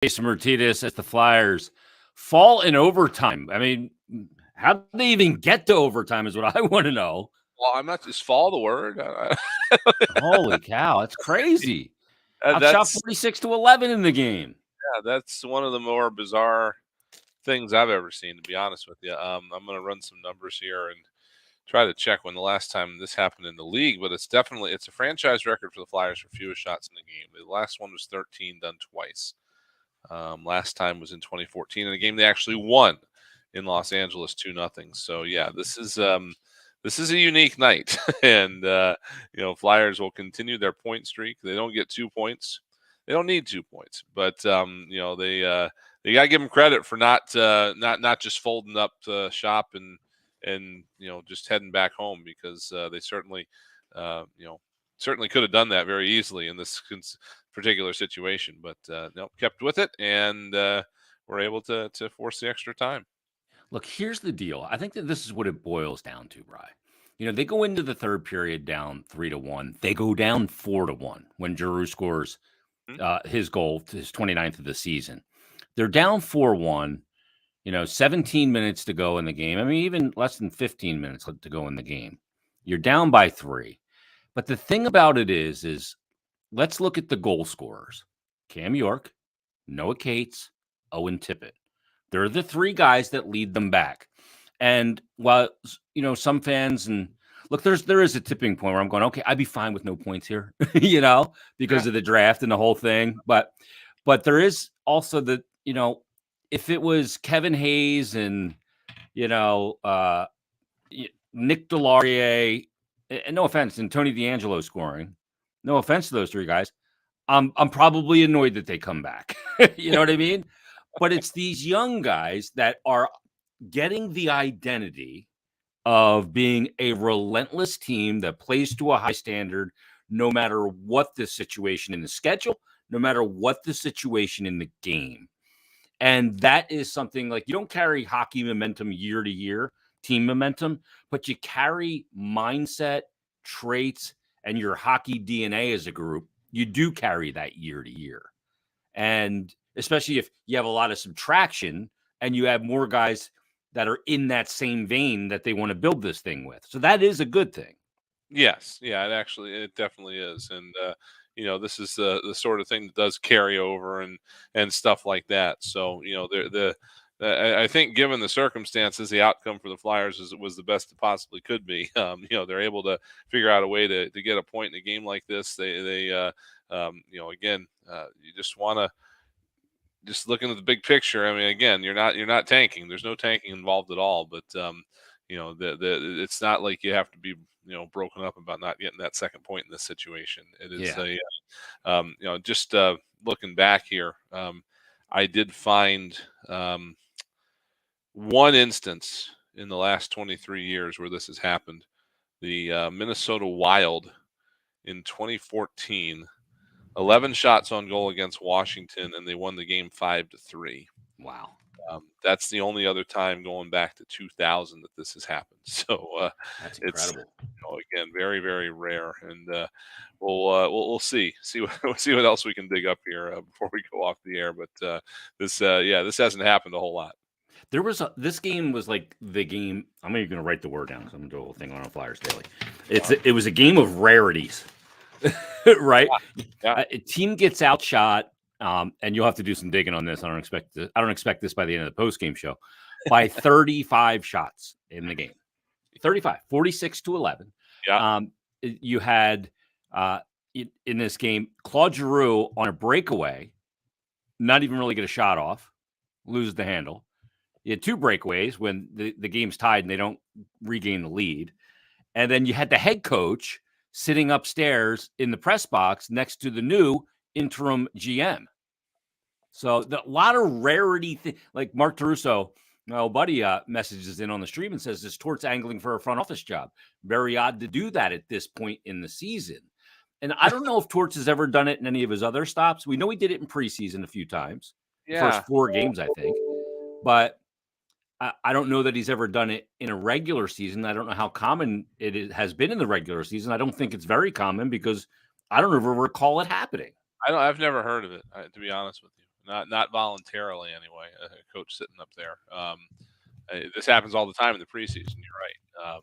Jason Martinez as the Flyers fall in overtime. I mean, how did they even get to overtime is what I want to know. Well, I'm not. Is fall the word? Holy cow, that's crazy. Outshot That's 46-11 in the game. that's one of the more bizarre things I've ever seen. To be honest with you, I'm going to run some numbers here and try to check when the last time this happened in the league. But it's a franchise record for the Flyers for fewest shots in the game. The last one was 13, done twice. Last time was in 2014 in a game they actually won in Los Angeles 2-0. So yeah, this is a unique night, and Flyers will continue their point streak. They don't get 2 points. They don't need 2 points, but they got to give them credit for not just folding up shop and just heading back home, because they certainly could have done that very easily in this particular situation, but kept with it and were able to force the extra time. Look, here's the deal. I think that this is what it boils down to, Bry. They go into the third period down 3-1. They go down 4-1 when Giroux scores his goal, his 29th of the season. They're down 4-1. 17 minutes to go in the game. I mean, even less than 15 minutes to go in the game. You're down by 3. But the thing about it is let's look at the goal scorers. Cam York, Noah Cates, Owen Tippett. They're the 3 guys that lead them back. And while, some fans, and look, there is a tipping point where I'm going, okay, I'd be fine with no points here, because of the draft and the whole thing. But there is also the, if it was Kevin Hayes and, Nick Delarier, and no offense, and Tony DeAngelo scoring, no offense to those 3 guys, I'm probably annoyed that they come back. You know what I mean? But it's these young guys that are getting the identity of being a relentless team that plays to a high standard, no matter what the situation in the schedule, no matter what the situation in the game. And that is something like, you don't carry hockey momentum year to year, team momentum, but you carry mindset, traits, and your hockey DNA as a group. You do carry that year to year. And especially if you have a lot of subtraction and you have more guys that are in that same vein that they want to build this thing with. So that is a good thing. Yes. Yeah, it definitely is. And, this is the sort of thing that does carry over and stuff like that. So, I think given the circumstances, the outcome for the Flyers was the best it possibly could be. They're able to figure out a way to get a point in a game like this. Again, you just want to, just looking at the big picture. I mean, again, you're not tanking. There's no tanking involved at all. But it's not like you have to be broken up about not getting that second point in this situation. It is just looking back here, I did find one instance in the last 23 years where this has happened. The Minnesota Wild in 2014. 11 shots on goal against Washington, and they won the game 5-3. Wow. That's the only other time going back to 2000 that this has happened. So that's incredible. It's again very, very rare, and we'll see what else we can dig up here before we go off the air. But this hasn't happened a whole lot. This game was like the game. I'm even going to write the word down because I'm going to do a whole thing on Flyers Daily. It was a game of rarities. Right? Yeah. A team gets outshot, and you'll have to do some digging on this. I don't expect this by the end of the postgame show, by 35 shots in the game. 35, 46-11. Yeah. You had in this game Claude Giroux on a breakaway, not even really get a shot off, loses the handle. You had 2 breakaways when the game's tied and they don't regain the lead, and then you had the head coach sitting upstairs in the press box next to the new interim GM. So a lot of rarity, like Mark Taruso, my old buddy, messages in on the stream and says, is Torts angling for a front office job? Very odd to do that at this point in the season. And I don't know if Torts has ever done it in any of his other stops. We know he did it in preseason a few times. Yeah. The first 4 games, I think. But I don't know that he's ever done it in a regular season. I don't know how common it has been in the regular season. I don't think it's very common because I don't ever recall it happening. I've never heard of it, to be honest with you. not voluntarily anyway. A coach sitting up there. This happens all the time in the preseason. You're right.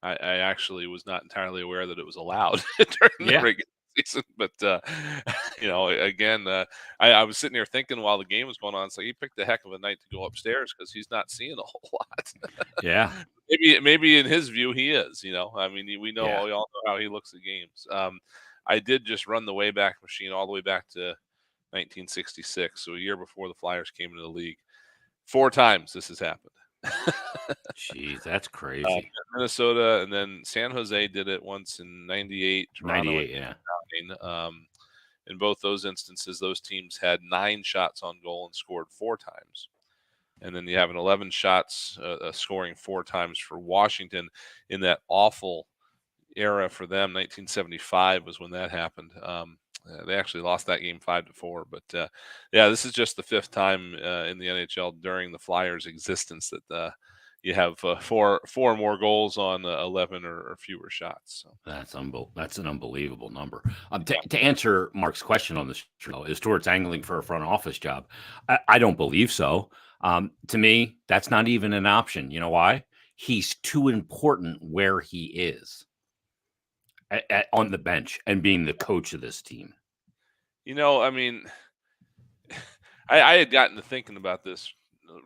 I actually was not entirely aware that it was allowed during the Yeah. regular season, but again, I was sitting here thinking while the game was going on, it's like he picked a heck of a night to go upstairs because he's not seeing a whole lot. Yeah. Maybe in his view he is. I mean, we know Yeah. we all know how he looks at games. I did just run the Wayback Machine all the way back to 1966, so a year before the Flyers came into the league. 4 times this has happened. Jeez, that's crazy. Minnesota, and then San Jose did it once in '98. Toronto in 98, yeah. '99. In both those instances, those teams had 9 shots on goal and scored 4 times. And then you have an 11 shots scoring 4 times for Washington in that awful era for them. 1975 was when that happened. They actually lost that game 5-4. But yeah, this is just the 5th time in the NHL during the Flyers' existence that you have four more goals on 11 or fewer shots. So. That's an unbelievable number. To answer Mark's question on this show, is Torts angling for a front office job? I don't believe so. To me, that's not even an option. You know why? He's too important where he is on the bench and being the coach of this team. I mean, I had gotten to thinking about this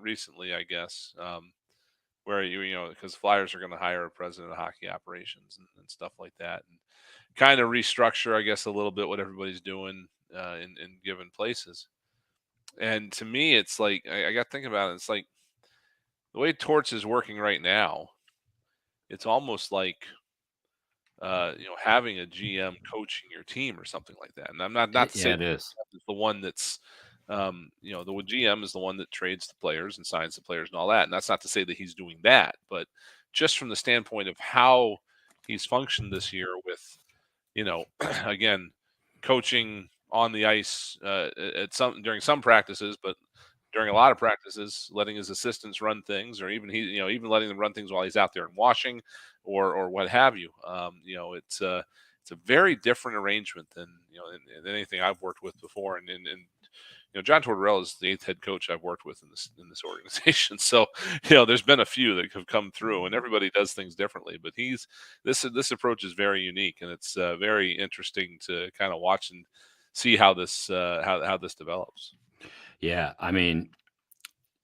recently, I guess, where because Flyers are going to hire a president of hockey operations and stuff like that, and kind of restructure, I guess, a little bit what everybody's doing in given places. And to me, it's like I got thinking about it. It's like the way Torts is working right now. It's almost like having a GM coaching your team or something like that. And I'm not to say it is the one that's the GM is the one that trades the players and signs the players and all that. And that's not to say that he's doing that, but just from the standpoint of how he's functioned this year with, again, coaching on the ice during some practices, but during a lot of practices, letting his assistants run things, or even even letting them run things while he's out there and washing, or what have you. It's a very different arrangement than than anything I've worked with before, and John Tortorella is the 8th head coach I've worked with in this organization. So there's been a few that have come through, and everybody does things differently. But this approach is very unique, and it's very interesting to kind of watch and see how this how this develops. Yeah, I mean,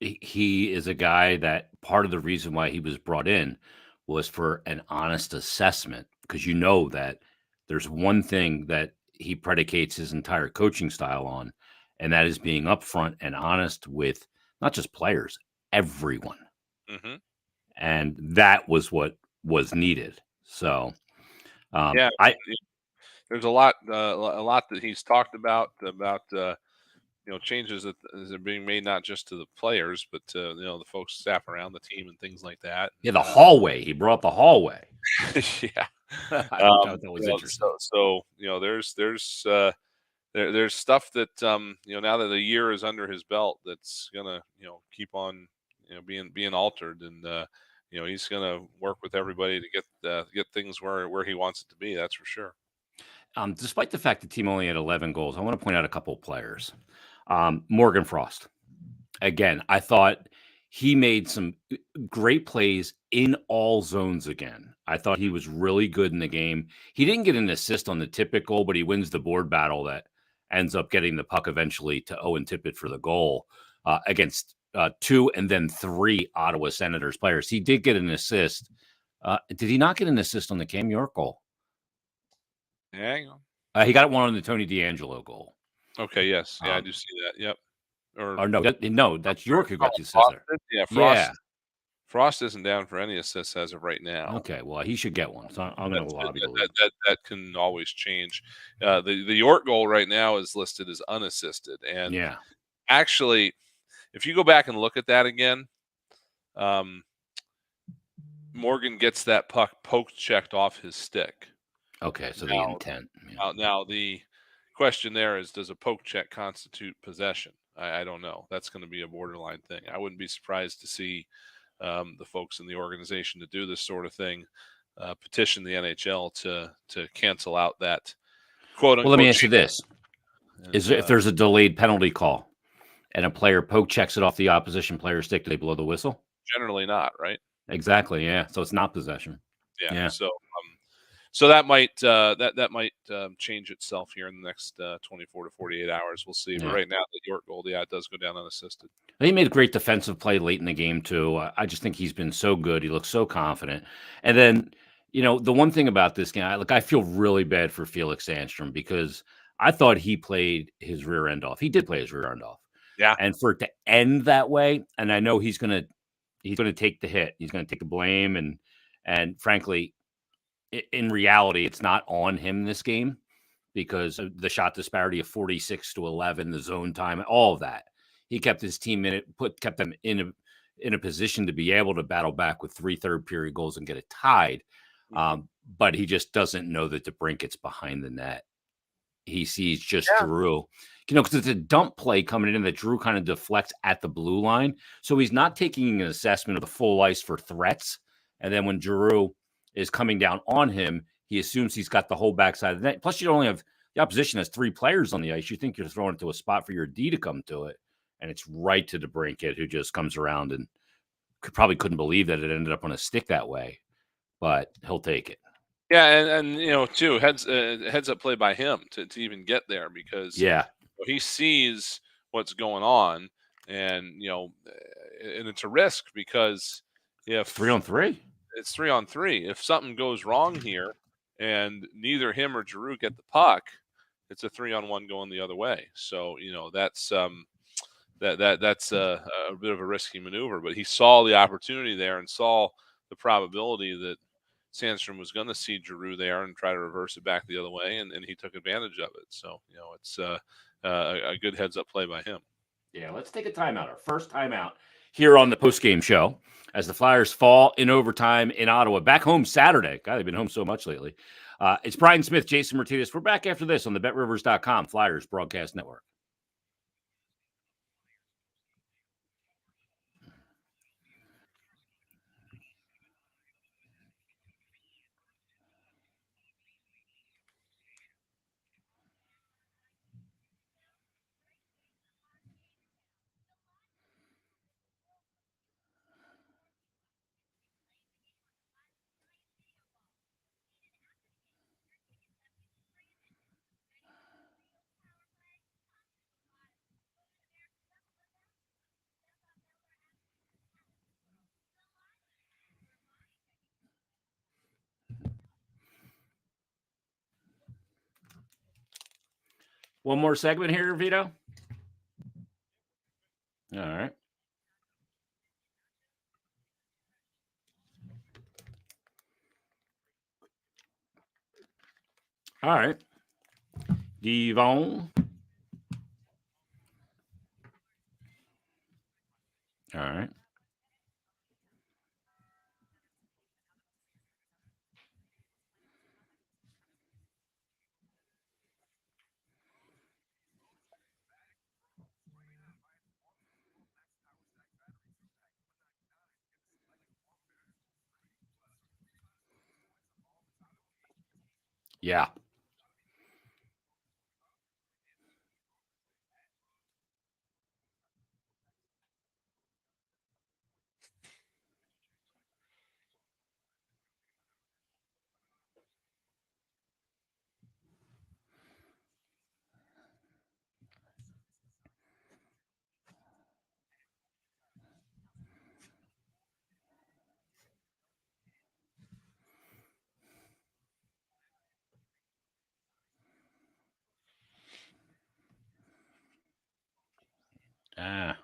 he is a guy that part of the reason why he was brought in was for an honest assessment, because that there's one thing that he predicates his entire coaching style on, and that is being upfront and honest with not just players, everyone. Mm-hmm. And that was what was needed. So, there's a lot that he's talked about changes that are being made not just to the players, but to the folks staff around the team and things like that. Yeah, the hallway. He brought the hallway. Yeah, I thought that was interesting. So there's stuff that now that a year is under his belt, that's gonna keep on being altered, and he's gonna work with everybody to get things where he wants it to be. That's for sure. Despite the fact the team only had 11 goals, I want to point out a couple of players. Morgan Frost. Again, I thought he made some great plays in all zones again. I thought he was really good in the game. He didn't get an assist on the Tippett goal, but he wins the board battle that ends up getting the puck eventually to Owen Tippett for the goal against 2 and then 3 Ottawa Senators players. He did get an assist. Did he not get an assist on the Cam York goal? Yeah, he got one on the Tony DeAngelo goal. Okay, yes. Yeah, I do see that. Yep. Or no, that's York who got the assist there. Yeah, Frost isn't down for any assists as of right now. Okay, well, he should get one. So I'm going to lobby that can always change. The York goal right now is listed as unassisted, and actually, if you go back and look at that again, Morgan gets that puck poke checked off his stick. Okay, so the intent. Yeah. Now the question there is, does a poke check constitute possession? I don't know. That's going to be a borderline thing. I wouldn't be surprised to see the folks in the organization to do this sort of thing petition the NHL to cancel out that quote unquote. Well, let me ask you this: if there's a delayed penalty call, and a player poke checks it off the opposition player's stick, do they blow the whistle? Generally not, right? Exactly. Yeah. So it's not possession. Yeah. Yeah. So that might change itself here in the next 24 to 48 hours. We'll see. But Yeah. right now, the York goal, yeah, it does go down unassisted. He made a great defensive play late in the game too. I just think he's been so good. He looks so confident. And then, the one thing about this game, I feel really bad for Felix Sandstrom because I thought he played his rear end off. He did play his rear end off. Yeah. And for it to end that way, and I know he's gonna take the hit. He's gonna take the blame, and frankly, in reality, it's not on him this game because of the shot disparity of 46-11, the zone time, all of that. He kept his team in it, kept them in a position to be able to battle back with 3 third period goals and get it tied. But he just doesn't know that DeBrincat's behind the net. He sees just Drew, because it's a dump play coming in that Drew kind of deflects at the blue line. So he's not taking an assessment of the full ice for threats. And then when Drew is coming down on him, he assumes he's got the whole backside of the net. Plus, you only have the opposition has 3 players on the ice. You think you're throwing it to a spot for your D to come to it. And it's right to DeBrincat, who just comes around and probably couldn't believe that it ended up on a stick that way. But he'll take it. Yeah, and too heads up play by him to even get there because he sees what's going on, and and it's a risk because if 3-on-3, it's 3-on-3, if something goes wrong here and neither him or Giroux get the puck, it's a 3-on-1 going the other way. So that's that's a bit of a risky maneuver, but he saw the opportunity there and saw the probability that Sandstrom was going to see Giroux there and try to reverse it back the other way, and he took advantage of it. So it's a good heads up play by him. Yeah, let's take a timeout. Our first timeout here on the postgame show as the Flyers fall in overtime in Ottawa. Back home Saturday. God, they've been home so much lately. It's Brian Smith, Jason Martinez. We're back after this on the BetRivers.com Flyers Broadcast Network. One more segment here, Vito. All right. All right. Devon. All right. Yeah. Ah.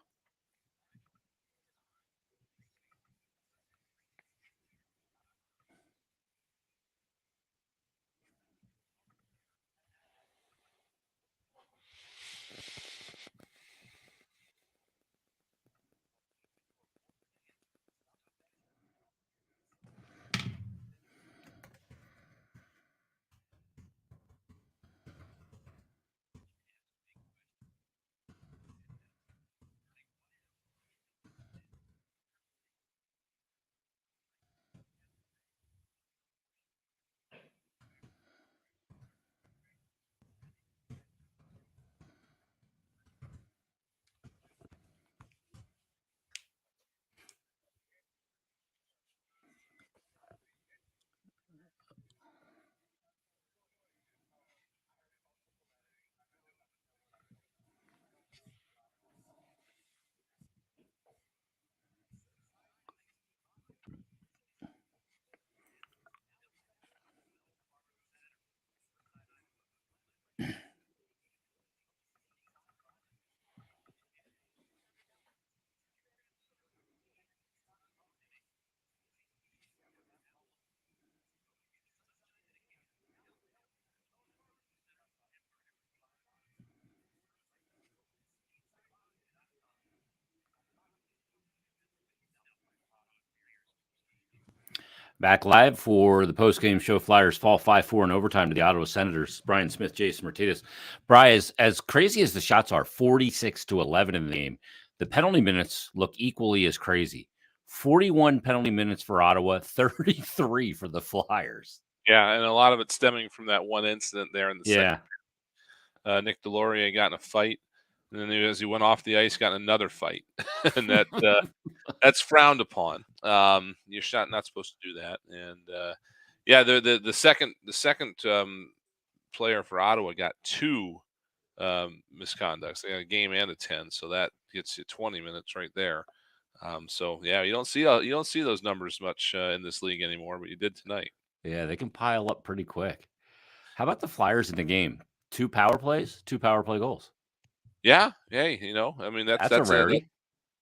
Back live for the post-game show. Flyers fall 5-4 in overtime to the Ottawa Senators. Brian Smith, Jason Martinez. Brian, as crazy as the shots are, 46-11 in the game, the penalty minutes look equally as crazy. 41 penalty minutes for Ottawa, 33 for the Flyers. Yeah, and a lot of it stemming from that one incident there in the second. Yeah. Nick Delorier got in a fight, and then as he went off the ice, got in another fight, and that's frowned upon. You're not supposed to do that, and yeah, the second player for Ottawa got two misconducts. They got a game and a 10, so that gets you 20 minutes right there. So yeah, you don't see those numbers much in this league anymore, but you did tonight. Yeah, they can pile up pretty quick. How about the Flyers in the game? 2 power plays, 2 power play goals. Yeah, hey, I mean That's a rarity.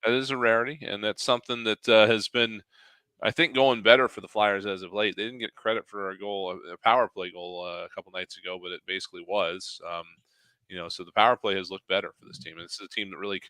that is a rarity, and that's something that has been, I think, going better for the Flyers as of late. They didn't get credit for a goal, a power play goal, a couple nights ago, but it basically was. So the power play has looked better for this team. And this is a team that really,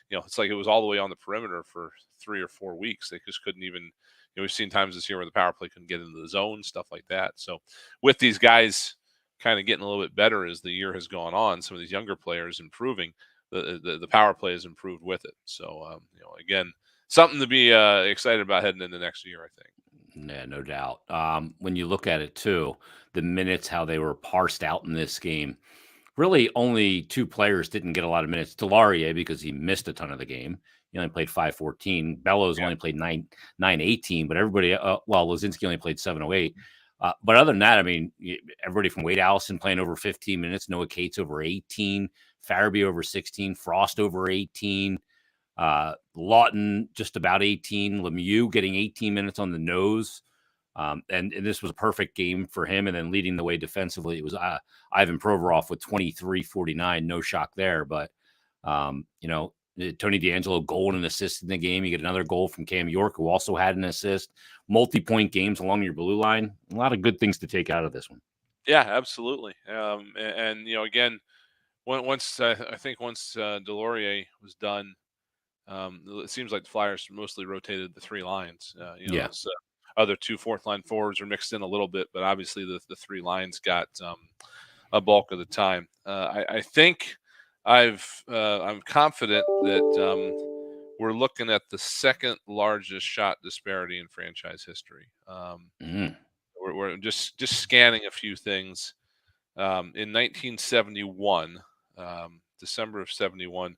it's like it was all the way on the perimeter for 3 or 4 weeks. They just couldn't even. We've seen times this year where the power play couldn't get into the zone, stuff like that. So with these guys kind of getting a little bit better as the year has gone on, some of these younger players improving, the power play has improved with it. So again, something to be excited about heading into next year, I think. Yeah, no doubt. When you look at it too, the minutes, how they were parsed out in this game, really only 2 players didn't get a lot of minutes. Delarier, because he missed a ton of the game. He only played 5:14. Bellows Yeah. only played 9:18, but everybody, Lozinski only played 7:08. But other than that, I mean, everybody from Wade Allison playing over 15 minutes, Noah Cates over 18, Farabee over 16, Frost over 18, Lawton just about 18, Lemieux getting 18 minutes on the nose. And this was a perfect game for him. And then leading the way defensively, it was Ivan Provorov with 23-49. No shock there. But, Tony DeAngelo goal and an assist in the game. You get another goal from Cam York, who also had an assist. Multi-point games along your blue line. A lot of good things to take out of this one. Yeah, absolutely. Again, I think once Delorier was done, it seems like the Flyers mostly rotated the 3 lines. Yeah. Those other 2 fourth line forwards are mixed in a little bit, but obviously the 3 lines got a bulk of the time. I think I'm confident that we're looking at the second largest shot disparity in franchise history. Mm. We're just scanning a few things. In 1971, December of 71,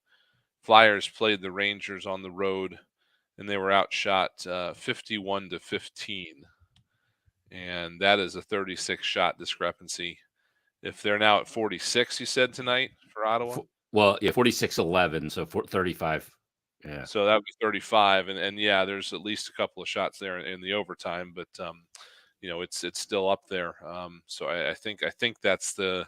Flyers played the Rangers on the road, and they were outshot 51-15, and that is a 36 shot discrepancy. If they're now at 46, you said tonight for Ottawa. Well, yeah, 46-11, so 35. Yeah. So that would be 35, and yeah, there's at least a couple of shots there in the overtime, but it's still up there. So I think that's the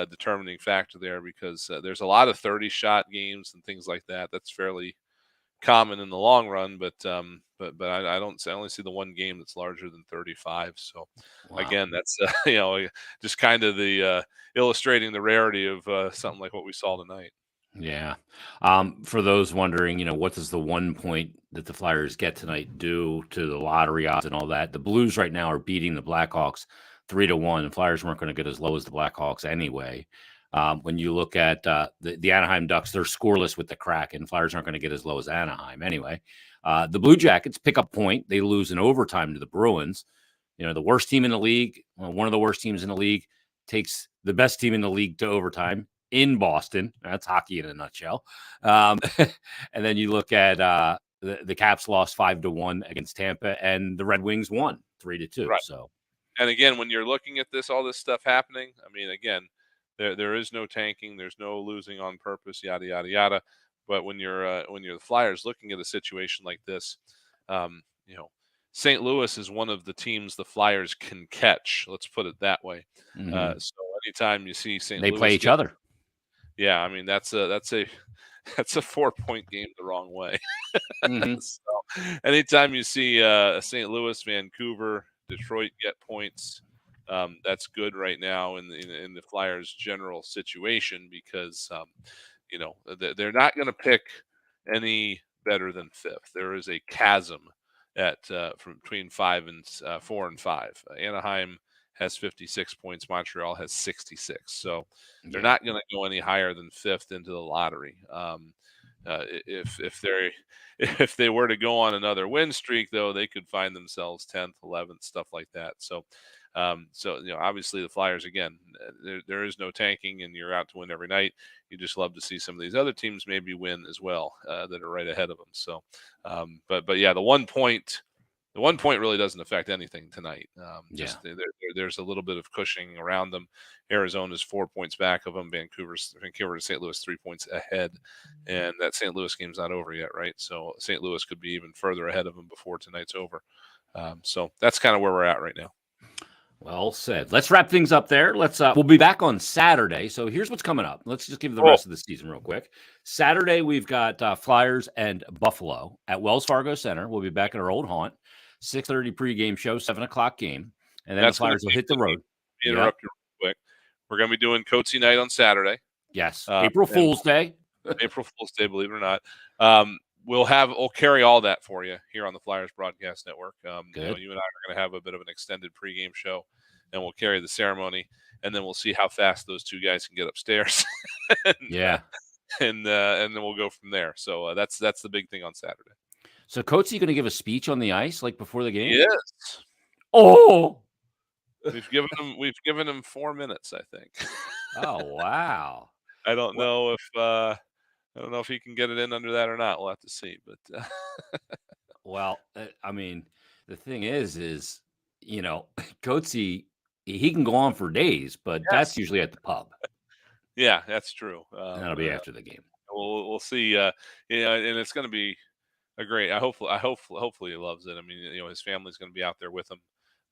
determining factor there, because there's a lot of 30 shot games and things like that. That's fairly common in the long run, but I only see the one game that's larger than 35. So Wow. again, that's just kind of the illustrating the rarity of something like what we saw tonight. Yeah. For those wondering, what does the 1 point that the Flyers get tonight do to the lottery odds and all that? The Blues right now are beating the Blackhawks 3-1. The Flyers weren't going to get as low as the Blackhawks anyway. When you look at the Anaheim Ducks, they're scoreless with the Kraken. Flyers aren't going to get as low as Anaheim anyway. The Blue Jackets pick up point. They lose in overtime to the Bruins. The worst team in the league, one of the worst teams in the league, takes the best team in the league to overtime in Boston. That's hockey in a nutshell. And then you look at the Caps lost 5-1 against Tampa, and the Red Wings won 3-2. Right. So, and again, when you're looking at all this stuff happening, I mean, again, there is no tanking, there's no losing on purpose, yada yada yada. But when you're the Flyers looking at a situation like this, St. Louis is one of the teams the Flyers can catch. Let's put it that way. mm-hmm. So anytime you see St. They Louis play each other. Yeah, I mean that's a 4-point game the wrong way. Mm-hmm. So anytime you see St. Louis, Vancouver, Detroit get points, that's good right now in the Flyers' general situation, because they're not going to pick any better than fifth. There is a chasm at from between 4 and 5. Anaheim has 56 points. Montreal has 66. So they're not going to go any higher than 5th into the lottery. If they if they were to go on another win streak, though, they could find themselves 10th, 11th, stuff like that. So, obviously the Flyers again, there is no tanking, and you're out to win every night. You just love to see some of these other teams maybe win as well that are right ahead of them. So, but yeah, the 1 point. The 1 point really doesn't affect anything tonight. There's a little bit of cushioning around them. Arizona's 4 points back of them. Vancouver to St. Louis 3 points ahead, and that St. Louis game's not over yet, right? So St. Louis could be even further ahead of them before tonight's over. So that's kind of where we're at right now. Well said. Let's wrap things up there. We'll be back on Saturday. So here's what's coming up. Let's just give the rest of the season real quick. Saturday, we've got Flyers and Buffalo at Wells Fargo Center. We'll be back at our old haunt. 6:30 pregame show, 7:00 game. And then the Flyers will hit the road. Interrupt you real quick. We're going to be doing Coatsy night on Saturday. Yes. April Fool's Day. April Fool's Day, believe it or not. We'll carry all that for you here on the Flyers Broadcast Network. You and I are going to have a bit of an extended pregame show, and we'll carry the ceremony, and then we'll see how fast those two guys can get upstairs. And then we'll go from there. So that's the big thing on Saturday. So Coatsy going to give a speech on the ice like before the game? Yes. Oh, we've given him 4 minutes, I think. Oh wow! I don't know if he can get it in under that or not. We'll have to see. But well, I mean, the thing is, Coatsy, he can go on for days, but that's usually at the pub. Yeah, that's true. And that'll be after the game. We'll see. And it's going to be a great. Hopefully he loves it. I mean, his family's going to be out there with him.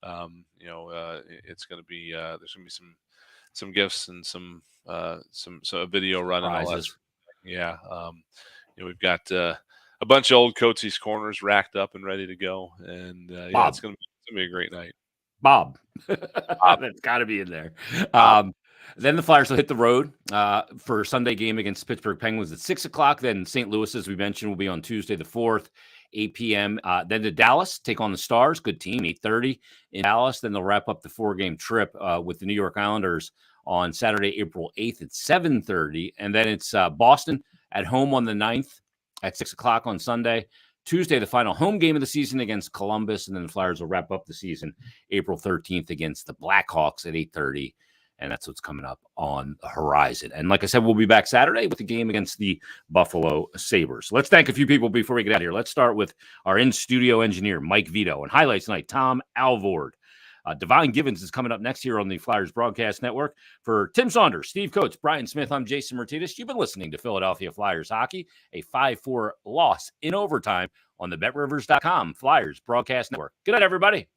It's going to be there's going to be some gifts and some video running. Prizes. Yeah. We've got a bunch of old Coatsy's corners racked up and ready to go, and it's going to be a great night. Bob. That's got to be in there. Then the Flyers will hit the road for Sunday game against the Pittsburgh Penguins at 6:00. Then St. Louis, as we mentioned, will be on Tuesday the 4th, 8 p.m. Then to Dallas, take on the Stars. Good team, 8:30 in Dallas. Then they'll wrap up the 4-game trip with the New York Islanders on Saturday, April 8th at 7:30. And then it's Boston at home on the 9th at 6:00 on Sunday. Tuesday, the final home game of the season against Columbus. And then the Flyers will wrap up the season April 13th against the Blackhawks at 8:30. And that's what's coming up on the horizon. And like I said, we'll be back Saturday with the game against the Buffalo Sabres. Let's thank a few people before we get out of here. Let's start with our in-studio engineer, Mike Vito. And highlights tonight, Tom Alvord. Divine Givens is coming up next here on the Flyers Broadcast Network. For Tim Saunders, Steve Coates, Brian Smith, I'm Jason Martinez. You've been listening to Philadelphia Flyers Hockey, a 5-4 loss in overtime on the BetRivers.com Flyers Broadcast Network. Good night, everybody.